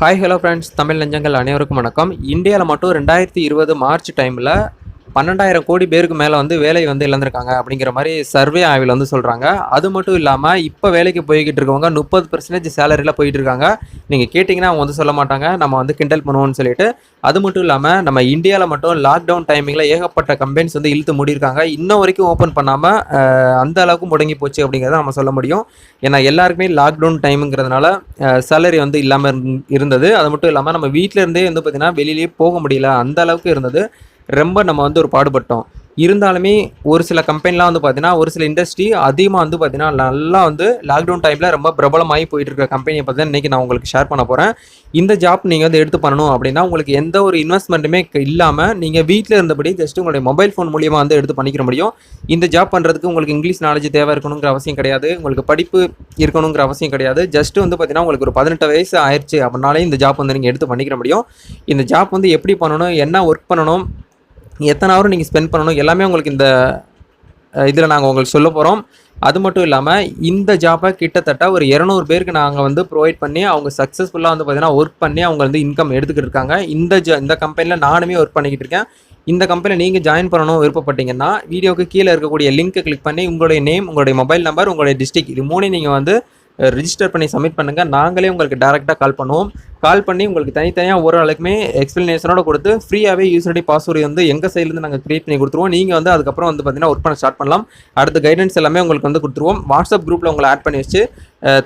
Hi hello friends, Tamil நெஞ்சங்கள் அனைவருக்கும் வணக்கம். இந்தியாவில் மட்டும் 2020 மார்ச் டைமில் 12,000 கோடி பேருக்கு மேலே வேலை இழந்திருக்காங்க அப்படிங்கிற மாதிரி சர்வே ஆய்வில் சொல்கிறாங்க. அது மட்டும் இல்லாமல் இப்போ வேலைக்கு போய்கிட்டு இருக்கவங்க 30% சேலரியில் போயிட்டு இருக்காங்க. நீங்கள் கேட்டிங்கன்னா அவங்க சொல்ல மாட்டாங்க, நம்ம கிண்டல் பண்ணுவோம்னு சொல்லிட்டு. அது மட்டும் இல்லாமல் நம்ம இந்தியாவில் மட்டும் லாக்டவுன் டைமிங்கில் ஏகப்பட்ட கம்பெனிஸ் இழுத்து மூடியிருக்காங்க. இன்னும் வரைக்கும் ஓப்பன் பண்ணாமல் அந்த அளவுக்கு முடங்கி போச்சு அப்படிங்கிறத நம்ம சொல்ல முடியும். ஏன்னா எல்லாருக்குமே லாக்டவுன் டைமுங்கிறதுனால சேலரி இல்லாமல் இருந்தது. அது மட்டும் இல்லாமல் நம்ம வீட்டில் இருந்தே பார்த்திங்கன்னா வெளியிலேயே போக முடியல, அந்த அளவுக்கு இருந்தது. ரொம்ப நம்ம ஒரு பாடுபட்டோம். இருந்தாலுமே ஒரு சில கம்பெனிலாம் பார்த்தீங்கன்னா, ஒரு சில இண்டஸ்ட்ரி அதிகமாக பார்த்தீங்கன்னா நல்லா லாக்டவுன் டைமில் ரொம்ப பிரபலமாகி போயிட்டு இருக்க கம்பெனியை பற்றி இன்றைக்கி நான் உங்களுக்கு ஷேர் பண்ண போகிறேன். இந்த ஜாப் நீங்கள் எடுத்து பண்ணணும் அப்படின்னா உங்களுக்கு எந்த ஒரு இன்வெஸ்ட்மெண்ட்டுமே இல்லாமல் நீங்கள் வீட்டில் இருந்தபடி ஜஸ்ட் உங்களுடைய மொபைல் ஃபோன் மூலியமாக எடுத்து பண்ணிக்கிற முடியும். இந்த ஜாப் பண்ணுறதுக்கு உங்களுக்கு இங்கிலீஷ் நாலேஜ் தேவை இருக்கணுங்கிற அவசியம் கிடையாது, உங்களுக்கு படிப்பு இருக்கணுங்கிற அவசியம் கிடையாது. ஜஸ்ட் பார்த்தீங்கன்னா உங்களுக்கு ஒரு 18 வயசு ஆயிடுச்சு அப்படின்னாலே இந்த ஜாப் நீங்கள் எடுத்து பண்ணிக்கிற முடியும். இந்த ஜாப் எப்படி பண்ணணும், என்ன ஒர்க் பண்ணணும், எத்தனை ஹவர் நீங்கள் ஸ்பெண்ட் பண்ணணும், எல்லாமே உங்களுக்கு இந்த இதில் நாங்கள் உங்களுக்கு சொல்ல போகிறோம். அது மட்டும் இல்லாமல் இந்த ஜாப்பை கிட்டத்தட்ட ஒரு 200 பேருக்கு நாங்கள் ப்ரொவைட் பண்ணி அவங்க சக்ஸஸ்ஃபுல்லாக பார்த்தீங்கன்னா ஒர்க் பண்ணி அவங்க இன்கம் எடுத்துக்கிட்டு இருக்காங்க. இந்த கம்பெனியில் நானுமே ஒர்க் பண்ணிக்கிட்டு இருக்கேன். இந்த கம்பெனியில் நீங்கள் ஜாயின் பண்ணணும் விருப்பப்பட்டீங்கன்னா வீடியோக்கு கீழே இருக்கக்கூடிய லிங்க்கை கிளிக் பண்ணி உங்களுடைய நேம், உங்களுடைய மொபைல் நம்பர், உங்களுடைய டிஸ்ட்ரிக்ட், இது மூணையும் நீங்கள் ரிஜிஸ்டர் பண்ணி சப்மிட் பண்ணுங்கள். நாங்களே உங்களுக்கு டேரெக்டாக கால் பண்ணுவோம். கால் பண்ணி உங்களுக்கு தனித்தனியாக ஒரு ஆளுக்குமே எக்ஸ்ப்ளனேஷனோட கொடுத்து ஃப்ரீயாகவே யூசர் ஐடி பாஸ்வேர்டு எங்கள் சைட்லேருந்து நாங்கள் க்ரியேட் பண்ணி கொடுத்துருவோம். நீங்கள் அதுக்கப்புறம் பார்த்தீங்கன்னா ஒர்க் பண்ண ஸ்டார்ட் பண்ணலாம். அடுத்த கைடன்ஸ் எல்லாமே உங்களுக்கு கொடுத்துருவோம். வாட்ஸ்அப் குரூப்பில் உங்களை ஆட் பண்ணி வச்சு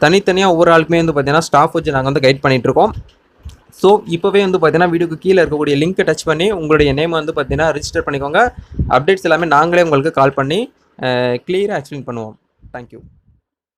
தனித்தனியாக ஒவ்வொரு ஆளுக்குமே பார்த்தீங்கன்னா ஸ்டாஃப் வச்சு நாங்கள் கைட் பண்ணிகிட்ருக்கோம். ஸோ இப்போவே பார்த்தீங்கன்னா வீடியோக்கு கீழே இருக்கக்கூடிய லிங்க்கை டச் பண்ணி உங்களுடைய நேம் பார்த்தீங்கன்னா ரிஜிஸ்டர் பண்ணிக்கோங்க. அப்டேட்ஸ் எல்லாமே நாங்களே உங்களுக்கு கால் பண்ணி கிளியராக எக்ஸ்பிளைன் பண்ணுவோம். தேங்க்யூ.